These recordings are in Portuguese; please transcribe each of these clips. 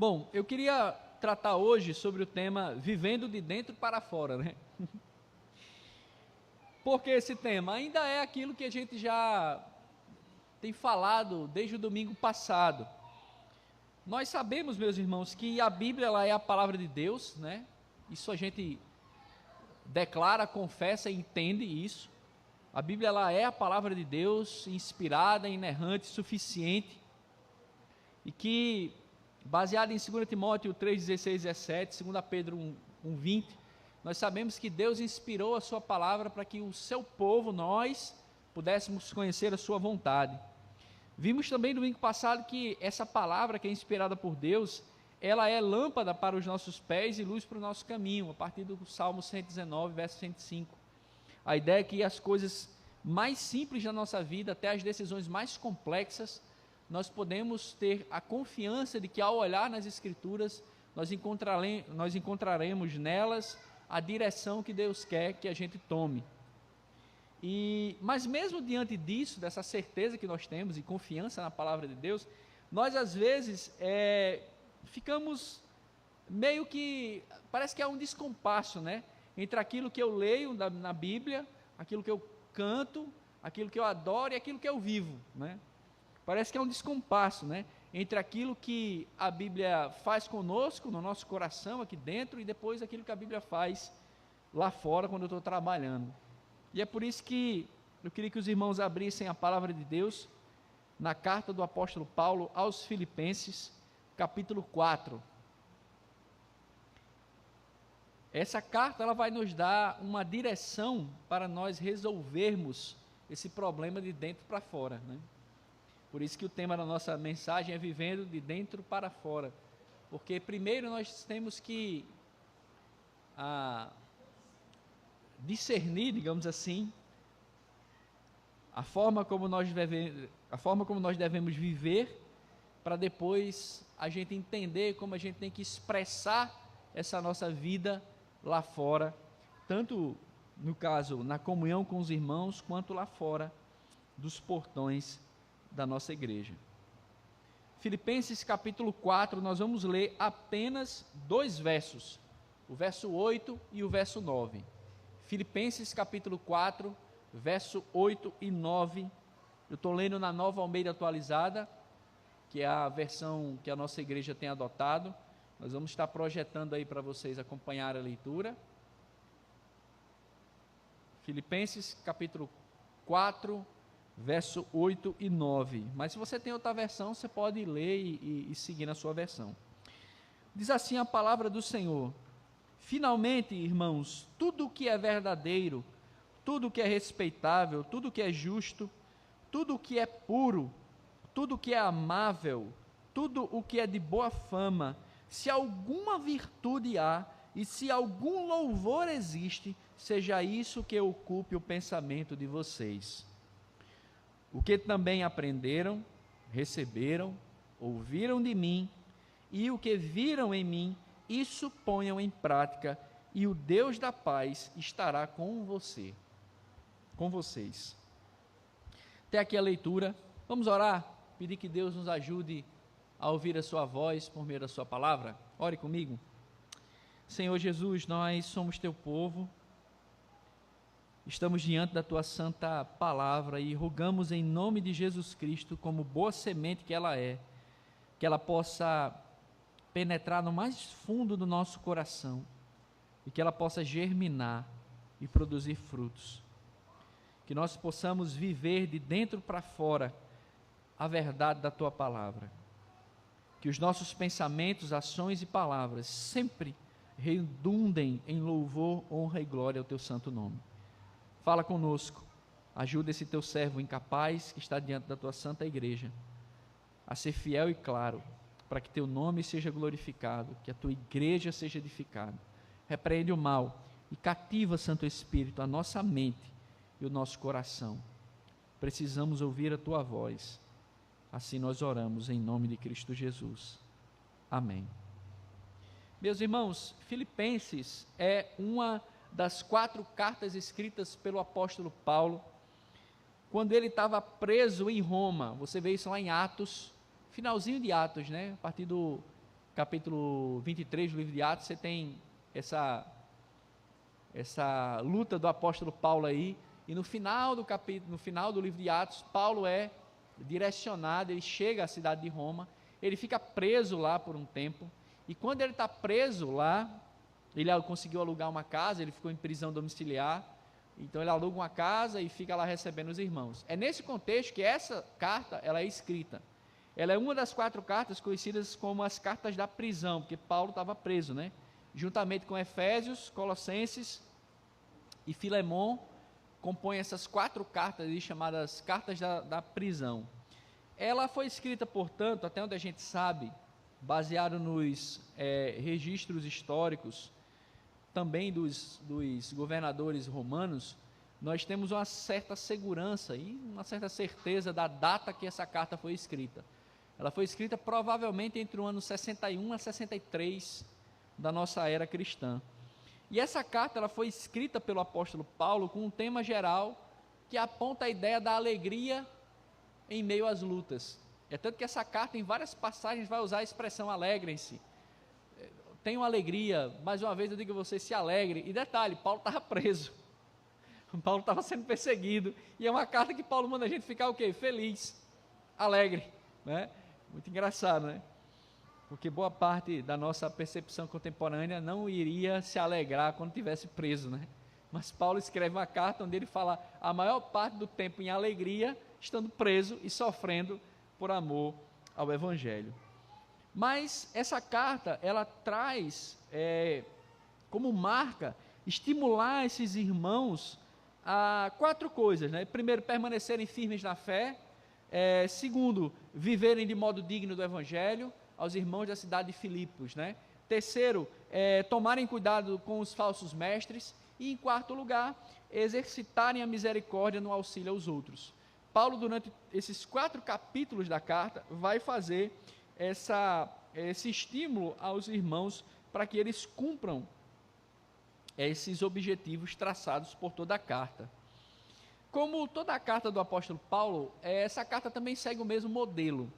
Bom, eu queria tratar hoje sobre o tema vivendo de dentro para fora, né? Por que esse tema? Ainda é aquilo que a gente já tem falado desde o domingo passado. Nós sabemos, meus irmãos, que a Bíblia ela é a palavra de Deus, né? Isso a gente declara, confessa e entende isso. A Bíblia ela é a palavra de Deus, inspirada, inerrante, suficiente, e que, baseada em 2 Timóteo 3, 16 e 17, 2 Pedro 1, 20, nós sabemos que Deus inspirou a sua palavra para que o seu povo, nós, pudéssemos conhecer a sua vontade. Vimos também no domingo passado que essa palavra que é inspirada por Deus, ela é lâmpada para os nossos pés e luz para o nosso caminho, a partir do Salmo 119, verso 105. A ideia é que as coisas mais simples da nossa vida, até as decisões mais complexas, nós podemos ter a confiança de que ao olhar nas Escrituras, nós encontraremos nelas a direção que Deus quer que a gente tome. Mas mesmo diante disso, dessa certeza que nós temos e confiança na palavra de Deus, nós às vezes ficamos meio que, parece que há um descompasso, né? Entre aquilo que eu leio na Bíblia, aquilo que eu canto, aquilo que eu adoro e aquilo que eu vivo, né? Parece que é um descompasso, né? Entre aquilo que a Bíblia faz conosco, no nosso coração, aqui dentro, e depois aquilo que a Bíblia faz lá fora, quando eu estou trabalhando. E é por isso que eu queria que os irmãos abrissem a palavra de Deus na carta do apóstolo Paulo aos Filipenses, capítulo 4. Essa carta ela vai nos dar uma direção para nós resolvermos esse problema de dentro para fora, né? Por isso que o tema da nossa mensagem é vivendo de dentro para fora, porque primeiro nós temos que discernir, digamos assim, a forma como nós devemos viver, para depois a gente entender como a gente tem que expressar essa nossa vida lá fora, tanto no caso na comunhão com os irmãos, quanto lá fora dos portões da nossa igreja. Filipenses capítulo 4, nós vamos ler apenas 2 versos, o verso 8 e o verso 9. Filipenses capítulo 4, verso 8 e 9, eu estou lendo na Nova Almeida Atualizada, que é a versão que a nossa igreja tem adotado. Nós vamos estar projetando aí para vocês acompanhar a leitura. Filipenses capítulo 4, verso 8 e 9. Mas se você tem outra versão, você pode ler e seguir na sua versão. Diz assim a palavra do Senhor: finalmente, irmãos, tudo o que é verdadeiro, tudo o que é respeitável, tudo o que é justo, tudo o que é puro, tudo o que é amável, tudo o que é de boa fama, se alguma virtude há e se algum louvor existe, seja isso que ocupe o pensamento de vocês. O que também aprenderam, receberam, ouviram de mim, e o que viram em mim, isso ponham em prática, e o Deus da paz estará com vocês. Até aqui a leitura. Vamos orar, pedir que Deus nos ajude a ouvir a sua voz por meio da sua palavra. Ore comigo. Senhor Jesus, nós somos teu povo, estamos diante da tua santa palavra e rogamos em nome de Jesus Cristo, como boa semente que ela é, que ela possa penetrar no mais fundo do nosso coração e que ela possa germinar e produzir frutos. Que nós possamos viver de dentro para fora a verdade da tua palavra. Que os nossos pensamentos, ações e palavras sempre redundem em louvor, honra e glória ao teu santo nome. Fala conosco, ajuda esse teu servo incapaz que está diante da tua santa igreja a ser fiel e claro, para que teu nome seja glorificado, que a tua igreja seja edificada. Repreende o mal e cativa, Santo Espírito, a nossa mente e o nosso coração. Precisamos ouvir a tua voz. Assim nós oramos em nome de Cristo Jesus. Amém. Meus irmãos, Filipenses é uma das 4 cartas escritas pelo apóstolo Paulo, quando ele estava preso em Roma. Você vê isso lá em Atos, finalzinho de Atos, né? A partir do capítulo 23 do livro de Atos, você tem essa luta do apóstolo Paulo aí, e no final do capítulo, no final do livro de Atos, Paulo é direcionado, ele chega à cidade de Roma, ele fica preso lá por um tempo, e quando ele está preso lá, ele conseguiu alugar uma casa, ele ficou em prisão domiciliar, então ele aluga uma casa e fica lá recebendo os irmãos. É nesse contexto que essa carta, ela é escrita. Ela é uma das 4 cartas conhecidas como as cartas da prisão, porque Paulo estava preso, né? Juntamente com Efésios, Colossenses e Filemon, compõem essas 4 cartas ali, chamadas cartas da prisão. Ela foi escrita, portanto, até onde a gente sabe, baseado nos registros históricos, também dos governadores romanos, nós temos uma certa segurança e uma certa certeza da data que essa carta foi escrita. Ela foi escrita provavelmente entre o ano 61 a 63 da nossa era cristã. E essa carta ela foi escrita pelo apóstolo Paulo com um tema geral que aponta a ideia da alegria em meio às lutas. É tanto que essa carta, em várias passagens, vai usar a expressão alegrem-se. Tenham alegria, mais uma vez eu digo a você, se alegre. E detalhe, Paulo estava preso. Paulo estava sendo perseguido. E é uma carta que Paulo manda a gente ficar o quê? Feliz, alegre. Né? Muito engraçado, né? Porque boa parte da nossa percepção contemporânea não iria se alegrar quando estivesse preso, né? Mas Paulo escreve uma carta onde ele fala a maior parte do tempo em alegria, estando preso e sofrendo por amor ao Evangelho. Mas essa carta, ela traz como marca estimular esses irmãos a 4 coisas, né? Primeiro, permanecerem firmes na fé. Segundo, viverem de modo digno do Evangelho, aos irmãos da cidade de Filipos, né? Terceiro, tomarem cuidado com os falsos mestres. E em quarto lugar, exercitarem a misericórdia no auxílio aos outros. Paulo, durante esses 4 capítulos da carta, vai fazer esse estímulo aos irmãos para que eles cumpram esses objetivos traçados por toda a carta. Como toda a carta do apóstolo Paulo, essa carta também segue o mesmo modelo.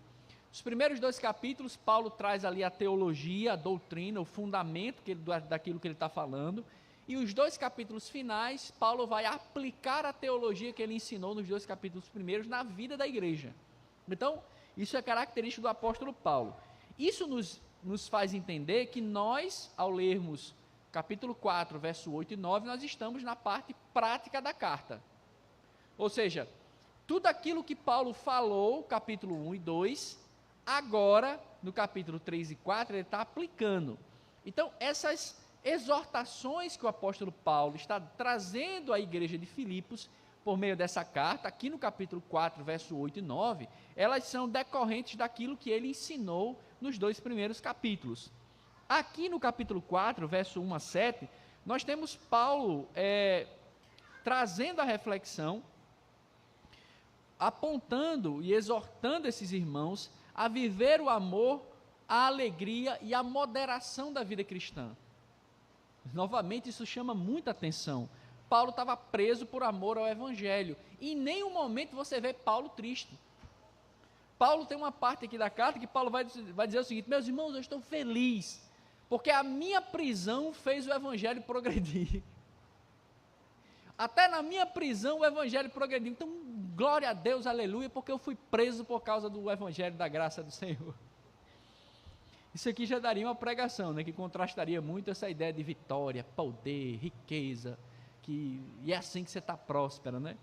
Os primeiros 2 capítulos, Paulo traz ali a teologia, a doutrina, o fundamento daquilo que ele está falando, e os 2 capítulos finais, Paulo vai aplicar a teologia que ele ensinou nos 2 capítulos primeiros na vida da igreja. Então, isso é característico do apóstolo Paulo. Isso nos faz entender que nós, ao lermos capítulo 4, verso 8 e 9, nós estamos na parte prática da carta. Ou seja, tudo aquilo que Paulo falou, capítulo 1 e 2, agora, no capítulo 3 e 4, ele está aplicando. Então, essas exortações que o apóstolo Paulo está trazendo à igreja de Filipos, por meio dessa carta, aqui no capítulo 4, verso 8 e 9, elas são decorrentes daquilo que ele ensinou nos 2 primeiros capítulos. Aqui no capítulo 4, verso 1 a 7, nós temos Paulo trazendo a reflexão, apontando e exortando esses irmãos a viver o amor, a alegria e a moderação da vida cristã. Novamente, isso chama muita atenção. Paulo estava preso por amor ao Evangelho. E em nenhum momento você vê Paulo triste. Paulo tem uma parte aqui da carta que Paulo vai dizer o seguinte: meus irmãos, eu estou feliz, porque a minha prisão fez o Evangelho progredir. Até na minha prisão o Evangelho progrediu. Então, glória a Deus, aleluia, porque eu fui preso por causa do Evangelho da graça do Senhor. Isso aqui já daria uma pregação, né, que contrastaria muito essa ideia de vitória, poder, riqueza, e é assim que você está próspero, né?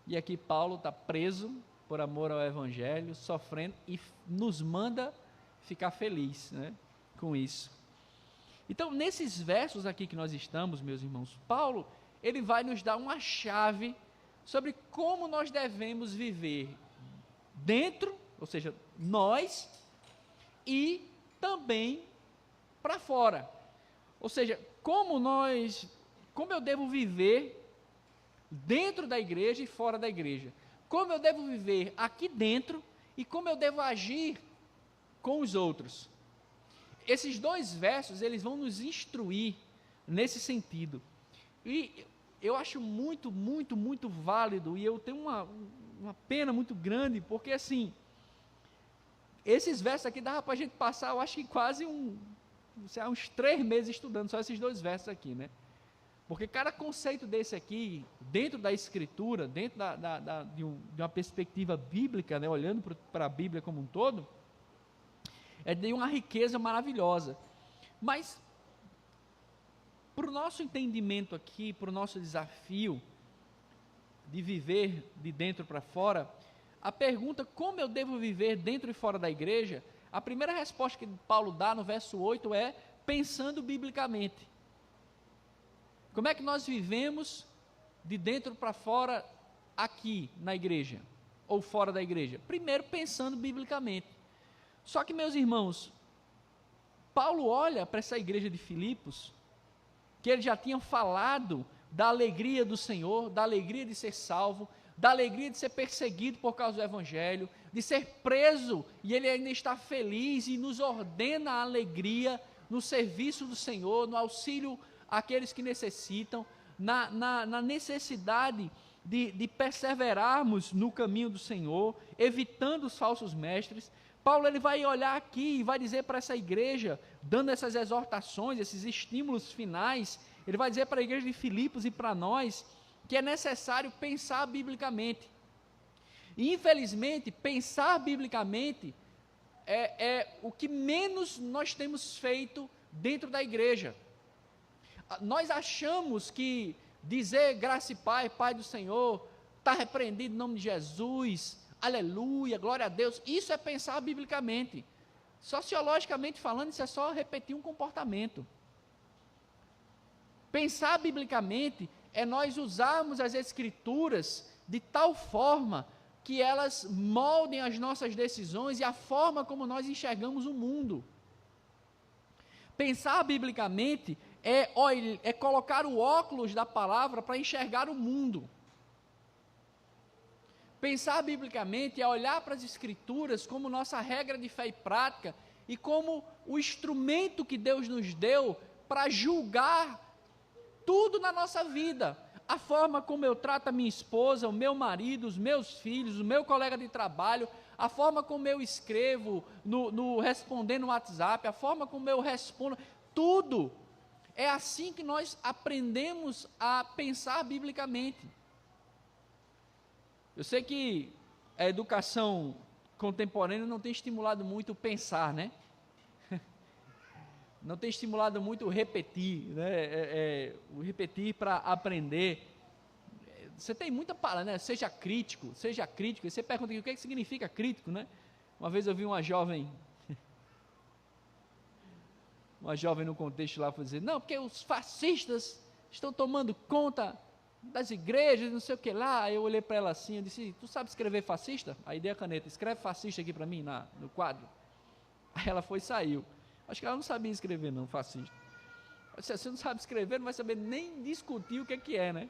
E aqui Paulo está preso por amor ao Evangelho, sofrendo, e nos manda ficar feliz, né, com isso. Então, nesses versos aqui que nós estamos, meus irmãos, Paulo, ele vai nos dar uma chave sobre como nós devemos viver dentro, ou seja, nós, e também para fora. Ou seja, como eu devo viver dentro da igreja e fora da igreja. Como eu devo viver aqui dentro e como eu devo agir com os outros. Esses 2 versos, eles vão nos instruir nesse sentido. E eu acho muito, muito, muito válido, e eu tenho uma pena muito grande, porque assim, esses versos aqui dava para a gente passar, eu acho que quase uns 3 meses estudando só esses 2 versos aqui, né? Porque cada conceito desse aqui, dentro da Escritura, dentro de uma perspectiva bíblica, né, olhando para a Bíblia como um todo, é de uma riqueza maravilhosa. Mas, para o nosso entendimento aqui, para o nosso desafio de viver de dentro para fora, a pergunta como eu devo viver dentro e fora da igreja, a primeira resposta que Paulo dá no verso 8 é pensando biblicamente. Como é que nós vivemos de dentro para fora aqui na igreja, ou fora da igreja? Primeiro, pensando biblicamente. Só que, meus irmãos, Paulo olha para essa igreja de Filipos, que ele já tinha falado da alegria do Senhor, da alegria de ser salvo, da alegria de ser perseguido por causa do Evangelho, de ser preso, e ele ainda está feliz e nos ordena a alegria no serviço do Senhor, no auxílio àqueles que necessitam, na necessidade de perseverarmos no caminho do Senhor, evitando os falsos mestres. Paulo ele vai olhar aqui e vai dizer para essa igreja, dando essas exortações, esses estímulos finais, ele vai dizer para a igreja de Filipos e para nós, que é necessário pensar biblicamente. E, infelizmente, pensar biblicamente é o que menos nós temos feito dentro da igreja. Nós achamos que dizer graça e paz, Pai do Senhor, está repreendido em nome de Jesus, aleluia, glória a Deus, isso é pensar biblicamente. Sociologicamente falando, isso é só repetir um comportamento. Pensar biblicamente é nós usarmos as Escrituras de tal forma que elas moldem as nossas decisões e a forma como nós enxergamos o mundo. Pensar biblicamente é colocar o óculos da palavra para enxergar o mundo. Pensar biblicamente é olhar para as Escrituras como nossa regra de fé e prática e como o instrumento que Deus nos deu para julgar tudo na nossa vida. A forma como eu trato a minha esposa, o meu marido, os meus filhos, o meu colega de trabalho, a forma como eu escrevo, respondendo no WhatsApp, a forma como eu respondo, tudo. É assim que nós aprendemos a pensar biblicamente. Eu sei que a educação contemporânea não tem estimulado muito o pensar, né? Não tem estimulado muito o repetir, né? O repetir para aprender. Você tem muita palavra, né? Seja crítico. E você pergunta aqui, o que significa crítico, né? Uma vez eu vi uma jovem no contexto lá, foi dizer, não, porque os fascistas estão tomando conta das igrejas, não sei o que lá. Eu olhei para ela assim, eu disse, tu sabe escrever fascista? Aí dei a caneta, escreve fascista aqui para mim, no quadro. Aí ela foi e saiu. Acho que ela não sabia escrever não, fascista. Eu disse, você não sabe escrever, não vai saber nem discutir o que é, né?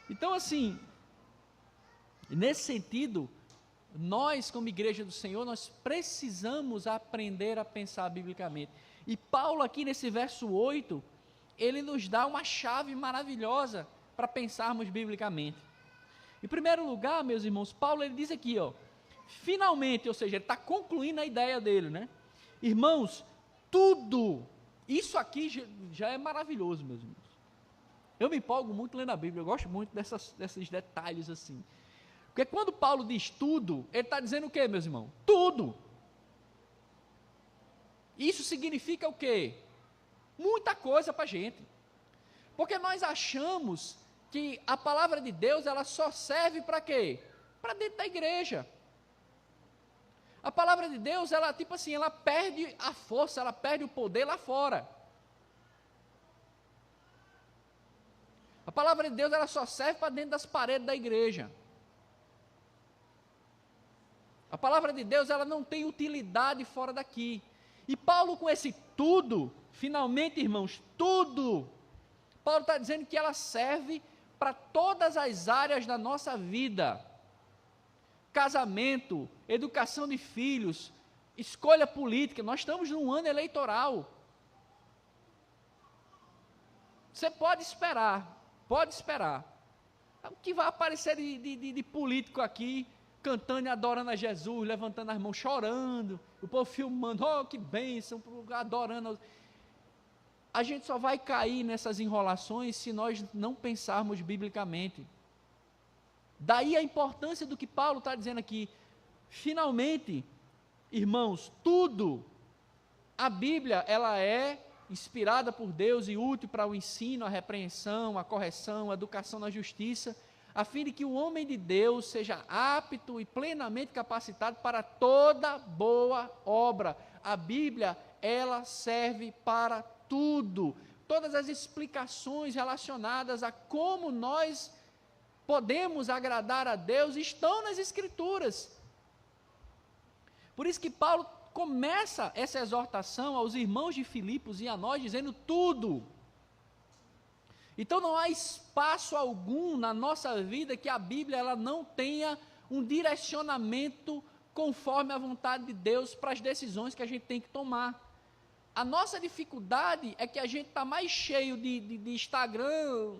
Então assim, nesse sentido, nós como igreja do Senhor, nós precisamos aprender a pensar biblicamente. E Paulo aqui nesse verso 8, ele nos dá uma chave maravilhosa para pensarmos biblicamente. Em primeiro lugar, meus irmãos, Paulo ele diz aqui, finalmente, ou seja, ele está concluindo a ideia dele, né? Irmãos, tudo, isso aqui já é maravilhoso, meus irmãos. Eu me empolgo muito lendo a Bíblia, eu gosto muito desses detalhes assim. Porque quando Paulo diz tudo, ele está dizendo o quê, meus irmãos? Tudo. Isso significa o quê? Muita coisa para a gente. Porque nós achamos que a palavra de Deus, ela só serve para quê? Para dentro da igreja. A palavra de Deus, ela tipo assim, ela perde a força, ela perde o poder lá fora. A palavra de Deus, ela só serve para dentro das paredes da igreja. A palavra de Deus, ela não tem utilidade fora daqui. E Paulo com esse tudo, finalmente, irmãos, tudo, Paulo está dizendo que ela serve para todas as áreas da nossa vida. Casamento, educação de filhos, escolha política. Nós estamos num ano eleitoral. Você pode esperar. O que vai aparecer de político aqui cantando e adorando a Jesus, levantando as mãos, chorando, o povo filmando, oh, que bênção, adorando. A gente só vai cair nessas enrolações se nós não pensarmos biblicamente. Daí a importância do que Paulo está dizendo aqui. Finalmente, irmãos, tudo, a Bíblia, ela é inspirada por Deus e útil para o ensino, a repreensão, a correção, a educação na justiça, a fim de que o homem de Deus seja apto e plenamente capacitado para toda boa obra. A Bíblia, ela serve para tudo. Todas as explicações relacionadas a como nós podemos agradar a Deus estão nas Escrituras. Por isso que Paulo começa essa exortação aos irmãos de Filipos e a nós, dizendo tudo. Então não há espaço algum na nossa vida que a Bíblia ela não tenha um direcionamento conforme a vontade de Deus para as decisões que a gente tem que tomar. A nossa dificuldade é que a gente está mais cheio de Instagram,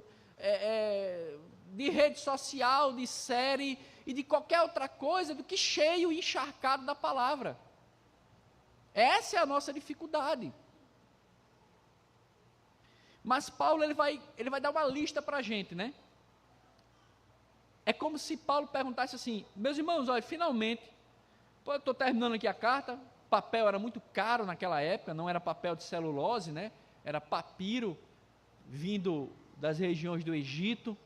de rede social, de série e de qualquer outra coisa do que cheio e encharcado da palavra. Essa é a nossa dificuldade. Mas Paulo ele vai dar uma lista para a gente, né? É como se Paulo perguntasse assim, meus irmãos, olha, finalmente, eu estou terminando aqui a carta, papel era muito caro naquela época, não era papel de celulose, né? Era papiro vindo das regiões do Egito,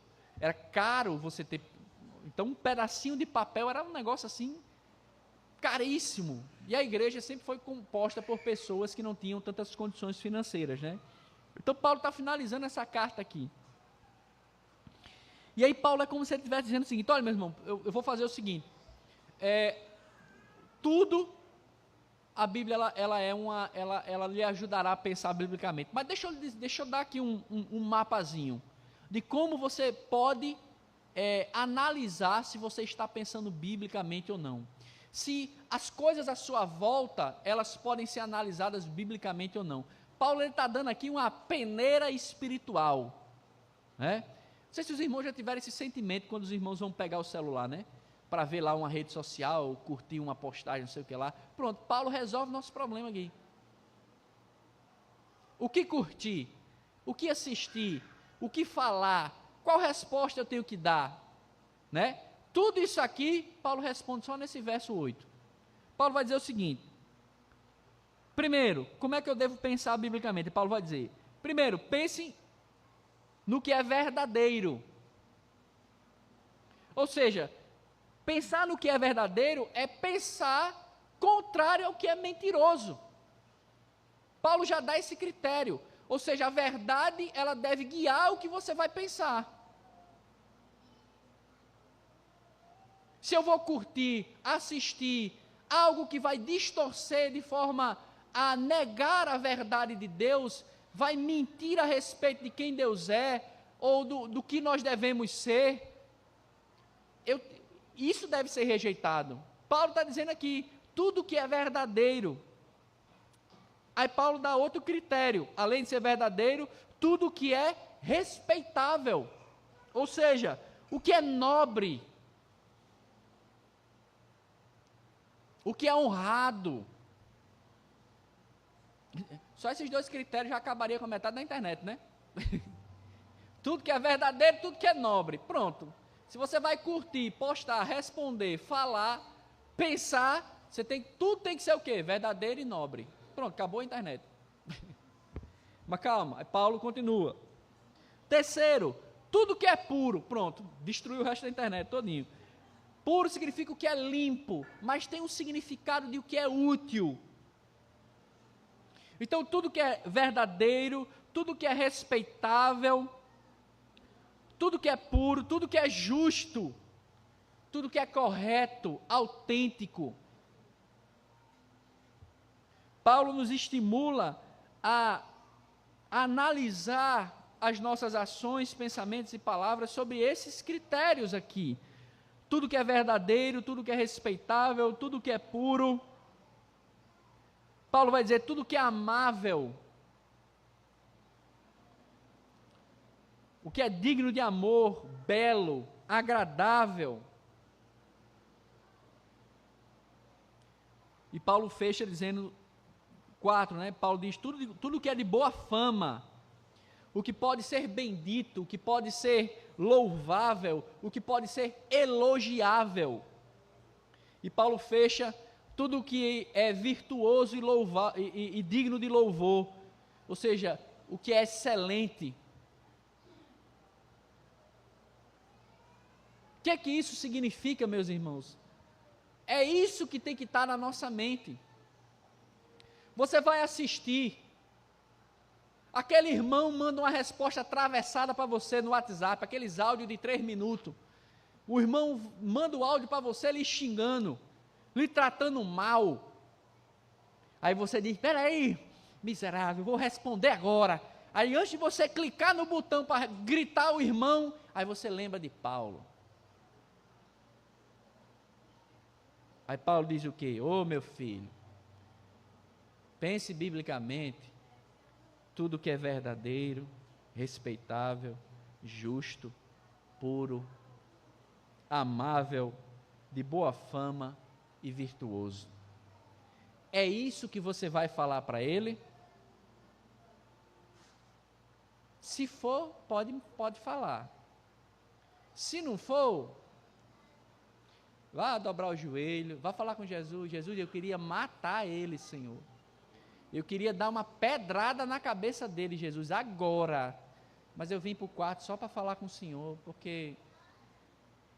era caro você ter, então um pedacinho de papel era um negócio assim, caríssimo, e a igreja sempre foi composta por pessoas que não tinham tantas condições financeiras, né? Então Paulo está finalizando essa carta aqui. E aí Paulo é como se ele estivesse dizendo o seguinte, olha meu irmão, eu vou fazer o seguinte, tudo, a Bíblia ela lhe ajudará a pensar biblicamente, mas deixa eu dar aqui um mapazinho, de como você pode analisar se você está pensando biblicamente ou não. Se as coisas à sua volta, elas podem ser analisadas biblicamente ou não. Paulo está dando aqui uma peneira espiritual, né? Não sei se os irmãos já tiveram esse sentimento quando os irmãos vão pegar o celular, né? Para ver lá uma rede social, curtir uma postagem, não sei o que lá. Pronto, Paulo resolve nosso problema aqui. O que curtir? O que assistir? O que falar? Qual resposta eu tenho que dar? Né? Tudo isso aqui, Paulo responde só nesse verso 8. Paulo vai dizer o seguinte, primeiro, como é que eu devo pensar biblicamente? Paulo vai dizer, primeiro, pense no que é verdadeiro. Ou seja, pensar no que é verdadeiro é pensar contrário ao que é mentiroso. Paulo já dá esse critério, ou seja, a verdade ela deve guiar o que você vai pensar. Se eu vou curtir, assistir algo que vai distorcer de forma a negar a verdade de Deus, vai mentir a respeito de quem Deus é, ou do que nós devemos ser, isso deve ser rejeitado. Paulo está dizendo aqui, tudo que é verdadeiro. Aí Paulo dá outro critério, além de ser verdadeiro, tudo que é respeitável, ou seja, o que é nobre, o que é honrado. Só esses dois critérios já acabaria com a metade da internet, né? Tudo que é verdadeiro, tudo que é nobre. Pronto. Se você vai curtir, postar, responder, falar, pensar, tudo tem que ser o quê? Verdadeiro e nobre. Pronto, acabou a internet. Mas calma, aí Paulo continua. Terceiro, tudo que é puro. Pronto, destruiu o resto da internet todinho. Puro significa o que é limpo, mas tem um significado de o que é útil. Então, tudo que é verdadeiro, tudo que é respeitável, tudo que é puro, tudo que é justo, tudo que é correto, autêntico. Paulo nos estimula a analisar as nossas ações, pensamentos e palavras sobre esses critérios aqui. Tudo que é verdadeiro, tudo que é respeitável, tudo que é puro. Paulo vai dizer tudo que é amável, o que é digno de amor, belo, agradável. E Paulo fecha dizendo 4, né? Paulo diz, tudo que é de boa fama, o que pode ser bendito, o que pode ser louvável, o que pode ser elogiável. E Paulo fecha tudo que é virtuoso e digno de louvor, ou seja, o que é excelente. O que é que isso significa, meus irmãos? É isso que tem que estar na nossa mente. Você vai assistir, aquele irmão manda uma resposta atravessada para você no WhatsApp, aqueles áudios de 3 minutos. O irmão manda o áudio para você lhe xingando, lhe tratando mal. Aí você diz, espera aí, miserável, vou responder agora. Aí antes de você clicar no botão para gritar o irmão, aí você lembra de Paulo. Aí Paulo diz o quê? Ô meu filho, pense biblicamente, tudo que é verdadeiro, respeitável, justo, puro, amável, de boa fama e virtuoso. É isso que você vai falar para ele? Se for, pode falar. Se não for, vá dobrar o joelho, vá falar com Jesus. Jesus, eu queria matar ele, Senhor. Eu queria dar uma pedrada na cabeça dele, Jesus, agora. Mas eu vim para o quarto só para falar com o Senhor, porque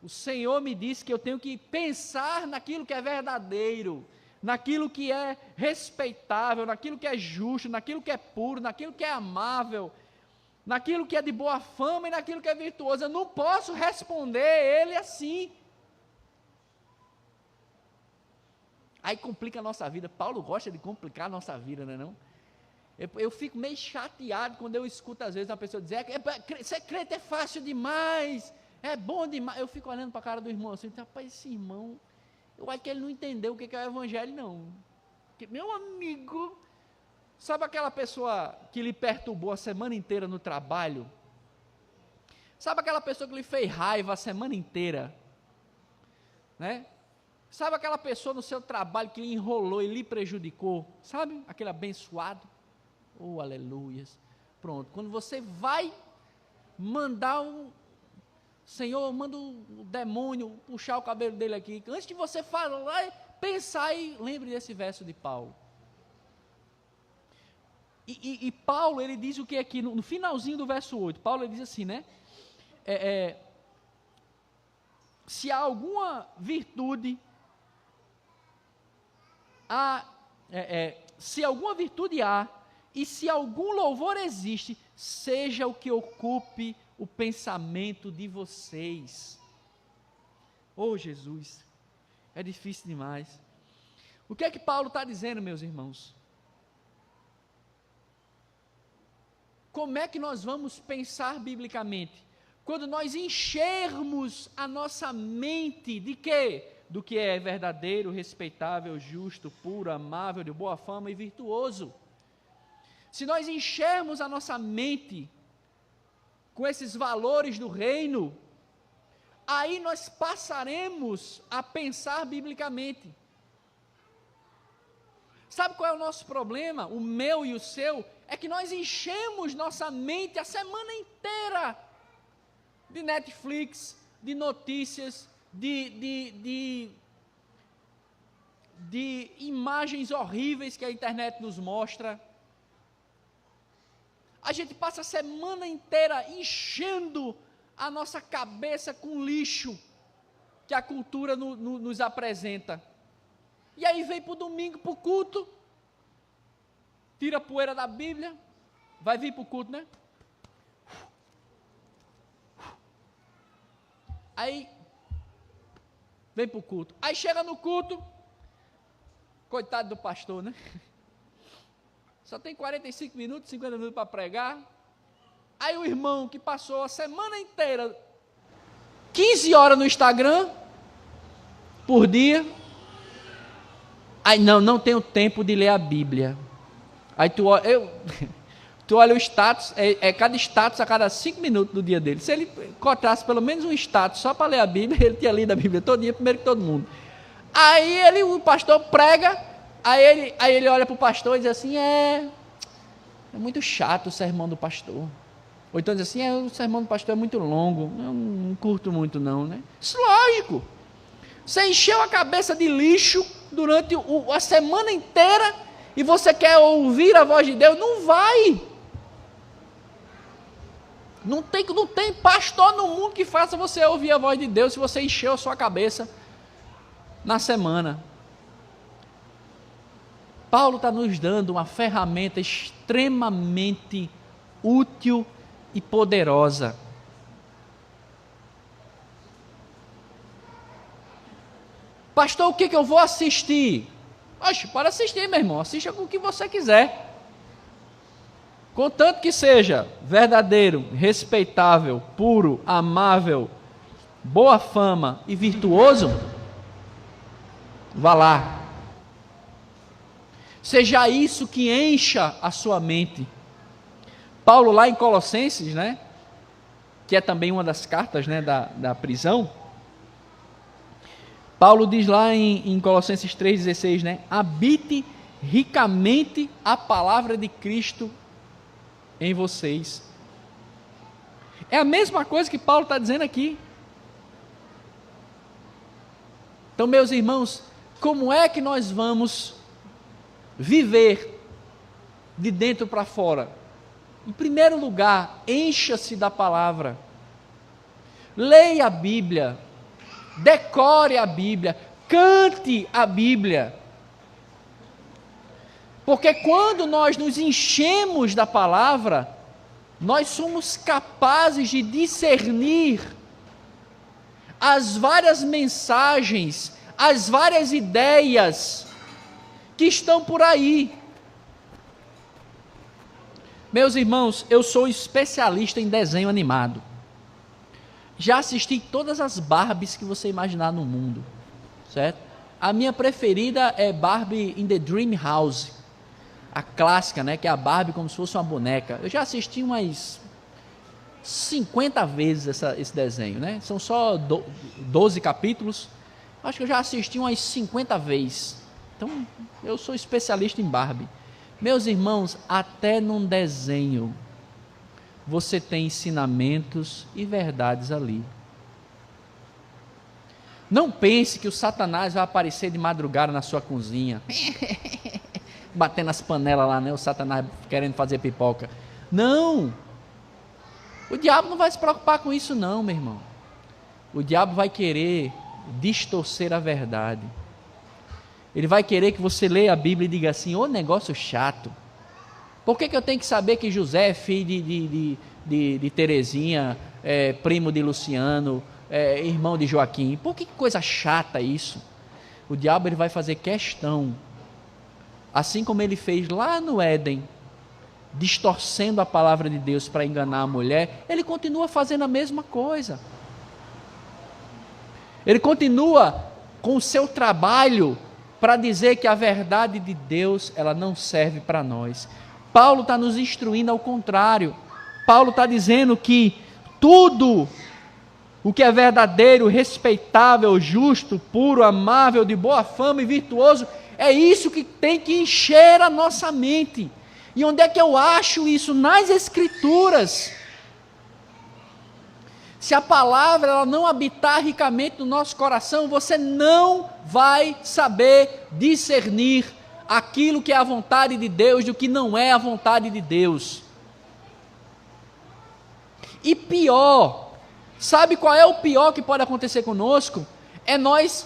o Senhor me disse que eu tenho que pensar naquilo que é verdadeiro, naquilo que é respeitável, naquilo que é justo, naquilo que é puro, naquilo que é amável, naquilo que é de boa fama e naquilo que é virtuoso. Eu não posso responder ele assim. Aí complica a nossa vida. Paulo gosta de complicar a nossa vida, não é não? Eu fico meio chateado quando eu escuto às vezes uma pessoa dizer, ser crente é fácil demais, é bom demais. Eu fico olhando para a cara do irmão assim, rapaz, esse irmão, eu acho que ele não entendeu o que é o evangelho não. Porque, meu amigo, sabe aquela pessoa que lhe perturbou a semana inteira no trabalho? Sabe aquela pessoa que lhe fez raiva a semana inteira? Né? Sabe aquela pessoa no seu trabalho que lhe enrolou e lhe prejudicou? Sabe? Aquele abençoado. Oh, aleluias. Pronto. Quando você vai mandar Senhor, manda o demônio puxar o cabelo dele aqui. Antes de você falar, pensar e lembre desse verso de Paulo. E Paulo, ele diz o que aqui, no finalzinho do verso 8. Paulo, ele diz assim, né? Se há alguma virtude... se alguma virtude há, e se algum louvor existe, seja o que ocupe o pensamento de vocês. Oh Jesus, é difícil demais. O que é que Paulo está dizendo, meus irmãos? Como é que nós vamos pensar biblicamente? Quando nós enchermos a nossa mente de quê? Do que é verdadeiro, respeitável, justo, puro, amável, de boa fama e virtuoso. Se nós enchermos a nossa mente com esses valores do reino, aí nós passaremos a pensar biblicamente. Sabe qual é o nosso problema? O meu e o seu, é que nós enchemos nossa mente a semana inteira de Netflix, de notícias, de imagens horríveis que a internet nos mostra. A gente passa a semana inteira enchendo a nossa cabeça com lixo que a cultura nos apresenta. E aí vem para o domingo, para o culto, tira a poeira da Bíblia, vai vir para o culto, né? Aí vem para o culto. Aí chega no culto, coitado do pastor, né? Só tem 45 minutos, 50 minutos para pregar. Aí o irmão que passou a semana inteira, 15 horas no Instagram, por dia. Aí não tenho tempo de ler a Bíblia. Aí tu olha o status, cada status a cada 5 minutos do dia dele. Se ele encontrasse pelo menos um status só para ler a Bíblia, ele tinha lido a Bíblia todo dia, primeiro que todo mundo. Aí o pastor prega, Aí ele olha para o pastor e diz assim, é muito chato o sermão do pastor. Ou então diz assim, o sermão do pastor é muito longo, eu não curto muito não, né? Isso lógico. Você encheu a cabeça de lixo durante a semana inteira e você quer ouvir a voz de Deus? Não vai. Não tem pastor no mundo que faça você ouvir a voz de Deus se você encheu a sua cabeça na semana. Paulo está nos dando uma ferramenta extremamente útil e poderosa. Pastor, o que eu vou assistir? Oxe, pode assistir, meu irmão, assista com o que você quiser. Contanto que seja verdadeiro, respeitável, puro, amável, boa fama e virtuoso, vá lá. Seja isso que encha a sua mente. Paulo lá em Colossenses, né, que é também uma das cartas, né, da prisão, Paulo diz lá em Colossenses 3,16, né, habite ricamente a palavra de Cristo em vocês. É a mesma coisa que Paulo está dizendo aqui. Então, meus irmãos, como é que nós vamos viver de dentro para fora? Em primeiro lugar, encha-se da palavra. Leia a Bíblia. Decore a Bíblia. Cante a Bíblia. Porque quando nós nos enchemos da palavra, nós somos capazes de discernir as várias mensagens, as várias ideias que estão por aí. Meus irmãos, eu sou especialista em desenho animado. Já assisti todas as Barbies que você imaginar no mundo, certo? A minha preferida é Barbie in the Dream House, a clássica, né, que é a Barbie como se fosse uma boneca. Eu já assisti umas 50 vezes esse desenho, né? São só 12 capítulos. Acho que eu já assisti umas 50 vezes. Então, eu sou especialista em Barbie. Meus irmãos, até num desenho você tem ensinamentos e verdades ali. Não pense que o Satanás vai aparecer de madrugada na sua cozinha, batendo as panelas lá, né? O Satanás querendo fazer pipoca. Não! O diabo não vai se preocupar com isso não, meu irmão. O diabo vai querer distorcer a verdade. Ele vai querer que você leia a Bíblia e diga assim, ô negócio chato. Por que eu tenho que saber que José é filho de Terezinha, primo de Luciano, irmão de Joaquim? Por que coisa chata isso? O diabo ele vai fazer questão, assim como ele fez lá no Éden, distorcendo a palavra de Deus para enganar a mulher, ele continua fazendo a mesma coisa. Ele continua com o seu trabalho para dizer que a verdade de Deus ela não serve para nós. Paulo está nos instruindo ao contrário. Paulo está dizendo que tudo o que é verdadeiro, respeitável, justo, puro, amável, de boa fama e virtuoso, é isso que tem que encher a nossa mente. E onde é que eu acho isso? Nas Escrituras. Se a palavra ela não habitar ricamente no nosso coração, você não vai saber discernir aquilo que é a vontade de Deus do que não é a vontade de Deus. E pior, sabe qual é o pior que pode acontecer conosco? É nós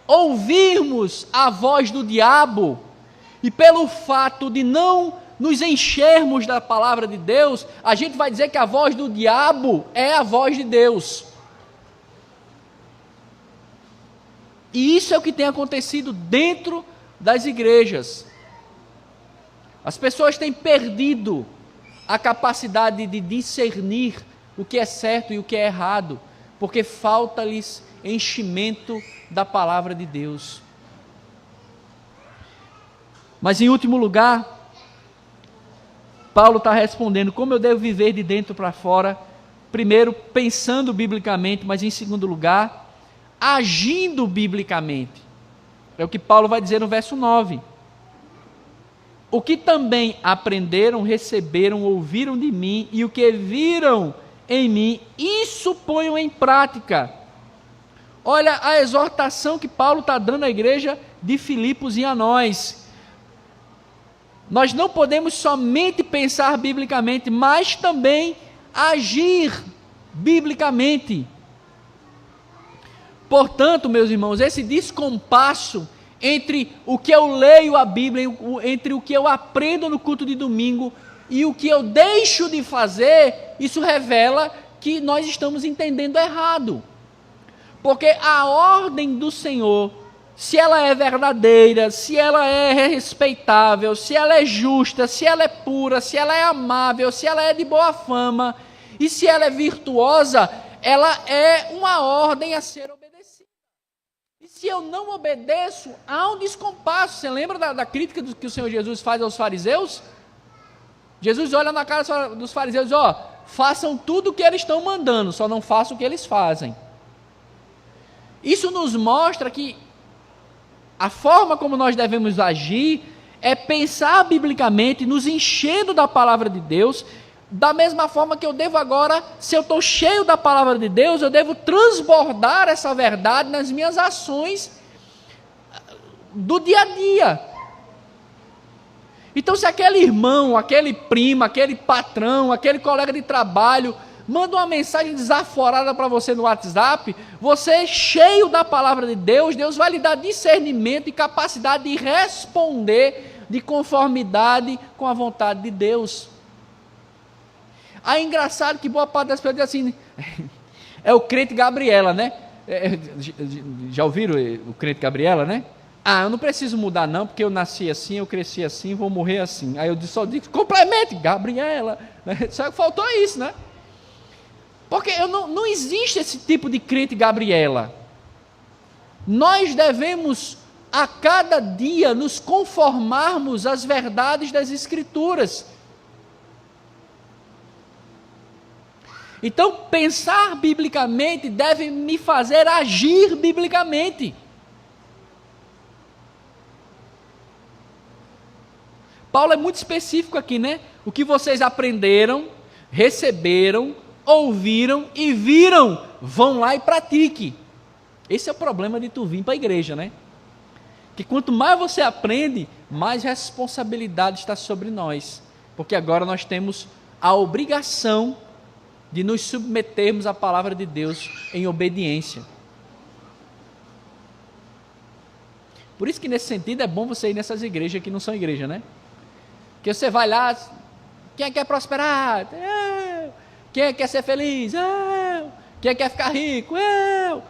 ouvirmos a voz do diabo e pelo fato de não nos enchermos da palavra de Deus, a gente vai dizer que a voz do diabo é a voz de Deus. E isso é o que tem acontecido dentro das igrejas. As pessoas têm perdido a capacidade de discernir o que é certo e o que é errado, porque falta-lhes enchimento da palavra de Deus. Mas em último lugar, Paulo está respondendo como eu devo viver de dentro para fora, primeiro pensando biblicamente, mas em segundo lugar, agindo biblicamente. É o que Paulo vai dizer no verso 9. o que também aprenderam, receberam, ouviram de mim, e o que viram em mim, isso ponham em prática. Olha a exortação que Paulo está dando à igreja de Filipos e a nós. Nós não podemos somente pensar biblicamente, mas também agir biblicamente. Portanto, meus irmãos, esse descompasso entre o que eu leio a Bíblia, entre o que eu aprendo no culto de domingo e o que eu deixo de fazer, isso revela que nós estamos entendendo errado. Porque a ordem do Senhor, se ela é verdadeira, se ela é respeitável, se ela é justa, se ela é pura, se ela é amável, se ela é de boa fama e se ela é virtuosa, ela é uma ordem a ser obedecida. E se eu não obedeço, há um descompasso. Você lembra da crítica que o Senhor Jesus faz aos fariseus? Jesus olha na cara dos fariseus e diz, façam tudo o que eles estão mandando, só não façam o que eles fazem. Isso nos mostra que a forma como nós devemos agir é pensar biblicamente, nos enchendo da palavra de Deus, da mesma forma que eu devo agora, se eu estou cheio da palavra de Deus, eu devo transbordar essa verdade nas minhas ações do dia a dia. Então, se aquele irmão, aquele primo, aquele patrão, aquele colega de trabalho manda uma mensagem desaforada para você no WhatsApp, você cheio da palavra de Deus, Deus vai lhe dar discernimento e capacidade de responder de conformidade com a vontade de Deus. Aí é engraçado que boa parte das pessoas diz assim, é o crente Gabriela, né? Já ouviram o crente Gabriela, né? Eu não preciso mudar não, porque eu nasci assim, eu cresci assim, vou morrer assim. Aí eu só digo, complemente, Gabriela. Só que faltou isso, né? Porque não existe esse tipo de crente Gabriela. Nós devemos, a cada dia, nos conformarmos às verdades das Escrituras. Então, pensar biblicamente deve me fazer agir biblicamente. Paulo é muito específico aqui, né? O que vocês aprenderam, receberam, ouviram e viram, vão lá e pratique. Esse é o problema de tu vir para a igreja, né? Que quanto mais você aprende, mais responsabilidade está sobre nós. Porque agora nós temos a obrigação de nos submetermos à palavra de Deus em obediência. Por isso que nesse sentido é bom você ir nessas igrejas que não são igreja, né? Porque você vai lá, quem quer prosperar? Quem quer ser feliz? Quem quer ficar rico?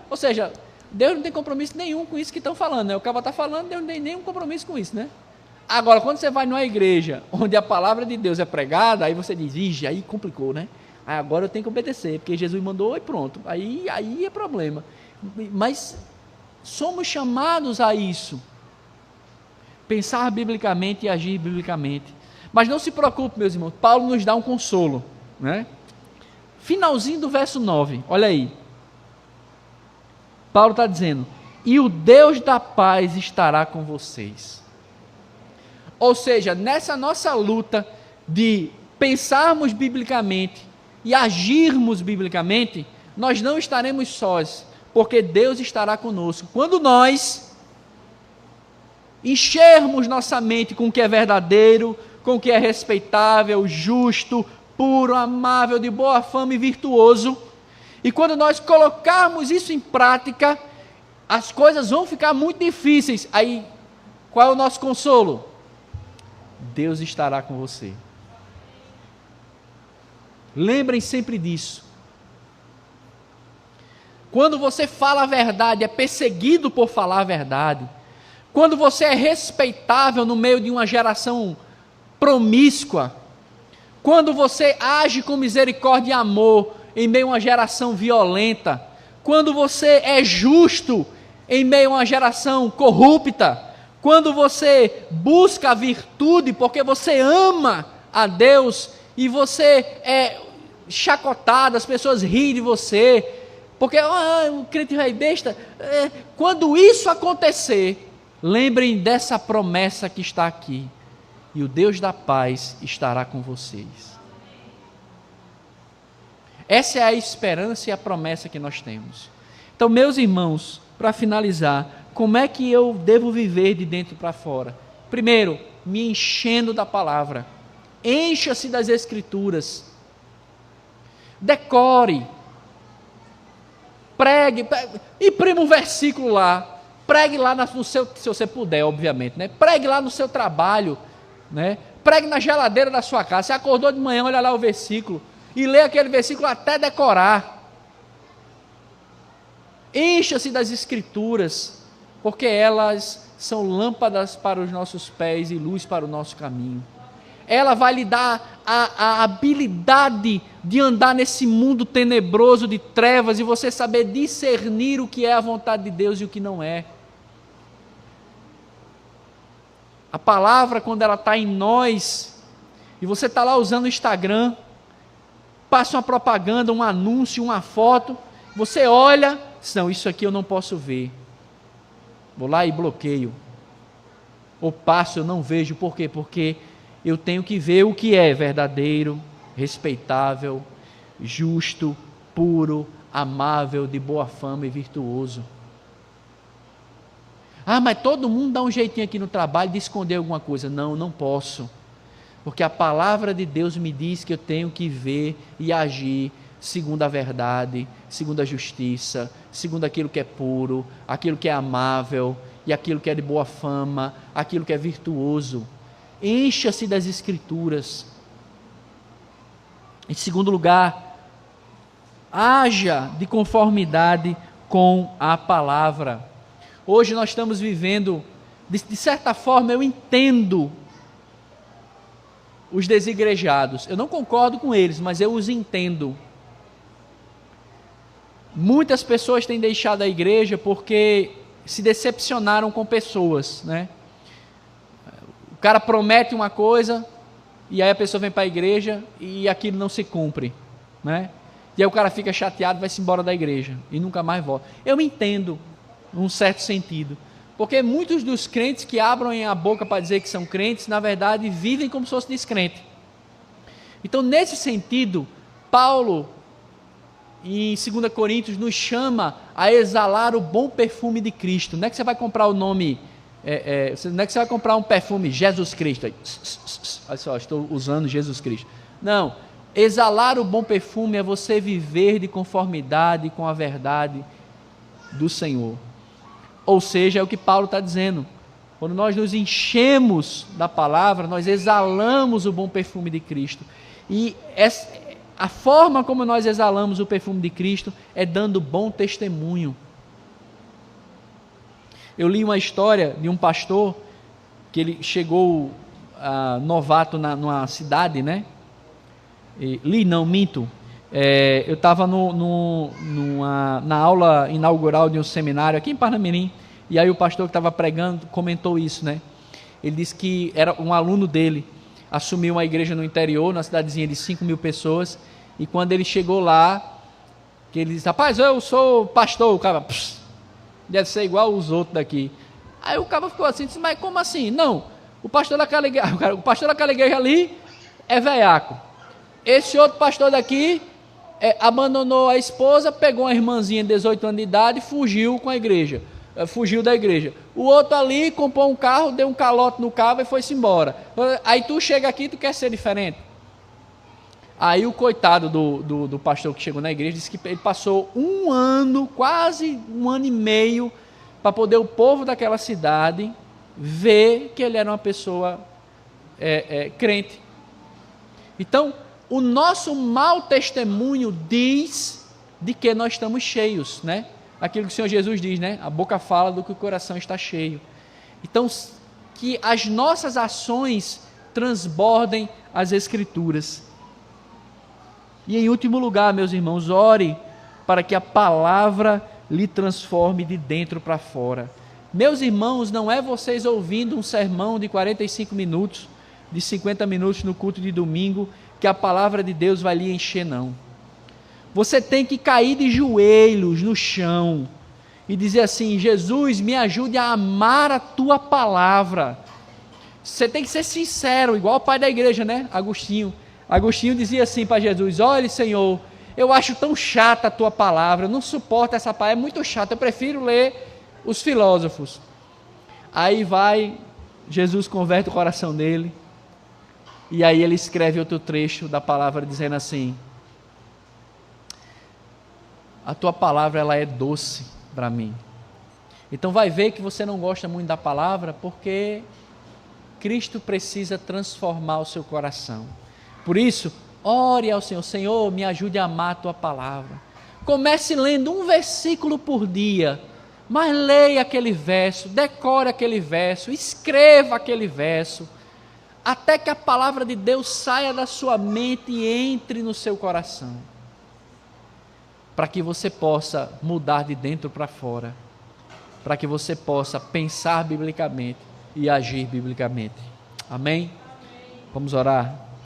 Ou seja, Deus não tem compromisso nenhum com isso que estão falando, né? O cara está falando, Deus não tem nenhum compromisso com isso, né? Agora, quando você vai numa igreja onde a palavra de Deus é pregada, aí você diz, aí complicou, né? Aí agora eu tenho que obedecer, porque Jesus mandou e pronto. Aí é problema. Mas somos chamados a isso. Pensar biblicamente e agir biblicamente. Mas não se preocupe, meus irmãos, Paulo nos dá um consolo, né? Finalzinho do verso 9, olha aí. Paulo está dizendo, e o Deus da paz estará com vocês. Ou seja, nessa nossa luta de pensarmos biblicamente e agirmos biblicamente, nós não estaremos sós, porque Deus estará conosco. Quando nós enchermos nossa mente com o que é verdadeiro, com o que é respeitável, justo, puro, amável, de boa fama e virtuoso, e quando nós colocarmos isso em prática, as coisas vão ficar muito difíceis. Aí, qual é o nosso consolo? Deus estará com você. Lembrem sempre disso. Quando você fala a verdade, é perseguido por falar a verdade. Quando você é respeitável no meio de uma geração promíscua, quando você age com misericórdia e amor em meio a uma geração violenta, quando você é justo em meio a uma geração corrupta, quando você busca a virtude porque você ama a Deus e você é chacotado, as pessoas riem de você, porque o crente é besta. Quando isso acontecer, lembrem dessa promessa que está aqui. e o Deus da paz estará com vocês. Essa é a esperança e a promessa que nós temos. Então, meus irmãos, para finalizar, como é que eu devo viver de dentro para fora? Primeiro, me enchendo da palavra. Encha-se das Escrituras. Decore. Pregue. Imprima um versículo lá. Pregue lá no seu, se você puder, obviamente, né? Pregue lá no seu trabalho, né? Pregue na geladeira da sua casa. Você acordou de manhã, olha lá o versículo e lê aquele versículo até decorar. Encha-se das Escrituras, porque elas são lâmpadas para os nossos pés e luz para o nosso caminho. Ela vai lhe dar a habilidade de andar nesse mundo tenebroso de trevas e você saber discernir o que é a vontade de Deus e o que não é. A palavra, quando ela está em nós, e você está lá usando o Instagram, passa uma propaganda, um anúncio, uma foto, você olha, não, isso aqui eu não posso ver. Vou lá e bloqueio. Ou passo, eu não vejo. Por quê? Porque eu tenho que ver o que é verdadeiro, respeitável, justo, puro, amável, de boa fama e virtuoso. Ah, mas todo mundo dá um jeitinho aqui no trabalho de esconder alguma coisa. Não, não posso. Porque a palavra de Deus me diz que eu tenho que ver e agir segundo a verdade, segundo a justiça, segundo aquilo que é puro, aquilo que é amável e aquilo que é de boa fama, aquilo que é virtuoso. Encha-se das Escrituras. Em segundo lugar, haja de conformidade com a palavra. Hoje nós estamos vivendo, de certa forma eu entendo os desigrejados. Eu não concordo com eles, mas eu os entendo. Muitas pessoas têm deixado a igreja porque se decepcionaram com pessoas, né? O cara promete uma coisa e aí a pessoa vem para a igreja e aquilo não se cumpre, né? E aí o cara fica chateado, vai-se embora da igreja e nunca mais volta. Eu entendo, num certo sentido, porque muitos dos crentes que abrem a boca para dizer que são crentes, na verdade vivem como se fosse descrente. Então, nesse sentido, Paulo, em 2 Coríntios, nos chama a exalar o bom perfume de Cristo. Não é que você vai comprar o nome, não é que você vai comprar um perfume Jesus Cristo, olha só, estou usando Jesus Cristo. Não, exalar o bom perfume é você viver de conformidade com a verdade do Senhor. Ou seja, é o que Paulo está dizendo. Quando nós nos enchemos da palavra, nós exalamos o bom perfume de Cristo. E a forma como nós exalamos o perfume de Cristo é dando bom testemunho. Eu li uma história de um pastor que ele chegou novato numa cidade, né? Eu estava na aula inaugural de um seminário aqui em Parnamirim, e aí o pastor que estava pregando comentou isso, né? Ele disse que era um aluno dele, assumiu uma igreja no interior, numa cidadezinha de 5.000 pessoas, e quando ele chegou lá, que ele disse, rapaz, eu sou pastor, o cara, deve ser igual os outros daqui. Aí o cara ficou assim, disse, mas como assim? Não, o pastor daquela igreja ali é veiaco. Esse outro pastor daqui abandonou a esposa, pegou uma irmãzinha de 18 anos de idade e fugiu da igreja. O outro ali comprou um carro, deu um calote no carro e foi-se embora. Aí tu chega aqui e tu quer ser diferente. Aí o coitado do pastor que chegou na igreja disse que ele passou um ano, quase um ano e meio, para poder o povo daquela cidade ver que ele era uma pessoa crente. Então, o nosso mau testemunho diz de que nós estamos cheios, né? Aquilo que o Senhor Jesus diz, né? A boca fala do que o coração está cheio. Então, que as nossas ações transbordem as Escrituras. E em último lugar, meus irmãos, ore para que a palavra lhe transforme de dentro para fora. Meus irmãos, não é vocês ouvindo um sermão de 45 minutos, de 50 minutos no culto de domingo, que a palavra de Deus vai lhe encher, não. Você tem que cair de joelhos no chão e dizer assim, Jesus, me ajude a amar a tua palavra. Você tem que ser sincero, igual o pai da igreja, né? Agostinho. Agostinho dizia assim para Jesus: olha, Senhor, eu acho tão chata a tua palavra, eu não suporto essa palavra, é muito chata, eu prefiro ler os filósofos. Aí vai, Jesus converte o coração dele, e aí ele escreve outro trecho da palavra dizendo assim: a tua palavra, ela é doce para mim. Então vai ver que você não gosta muito da palavra, porque Cristo precisa transformar o seu coração. Por isso, ore ao Senhor: Senhor, me ajude a amar a tua palavra. Comece lendo um versículo por dia, mas leia aquele verso, decore aquele verso, escreva aquele verso, até que a palavra de Deus saia da sua mente e entre no seu coração, para que você possa mudar de dentro para fora, para que você possa pensar biblicamente e agir biblicamente. Amém? Vamos orar.